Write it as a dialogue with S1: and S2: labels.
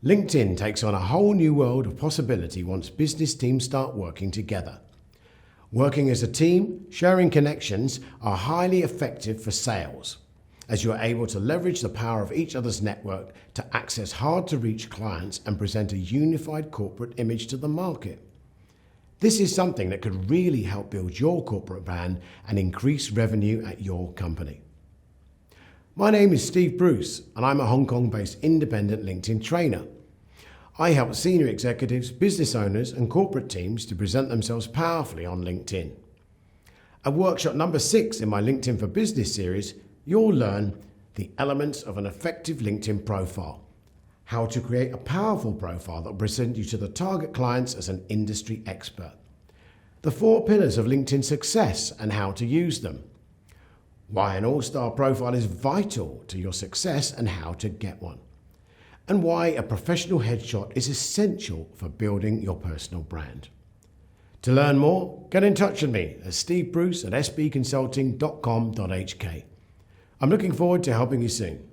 S1: LinkedIn takes on a whole new world of possibility once business teams start working together. Working as a team, sharing connections are highly effective for sales, as you are able to leverage the power of each other's network to access hard-to-reach clients and present a unified corporate image to the market. This is something that could really help build your corporate brand and increase revenue at your company. My name is Steve Bruce, and I'm a Hong Kong-based independent LinkedIn trainer. I help senior executives, business owners, and corporate teams to present themselves powerfully on LinkedIn. At workshop number 6 in my LinkedIn for Business series, you'll learn the elements of an effective LinkedIn profile, how to create a powerful profile that will present you to the target clients as an industry expert, the 4 pillars of LinkedIn success and how to use them, why an all-star profile is vital to your success and how to get one, and why a professional headshot is essential for building your personal brand. To learn more, get in touch with me at stevebruce@sbconsulting.com.hk. I'm looking forward to helping you soon.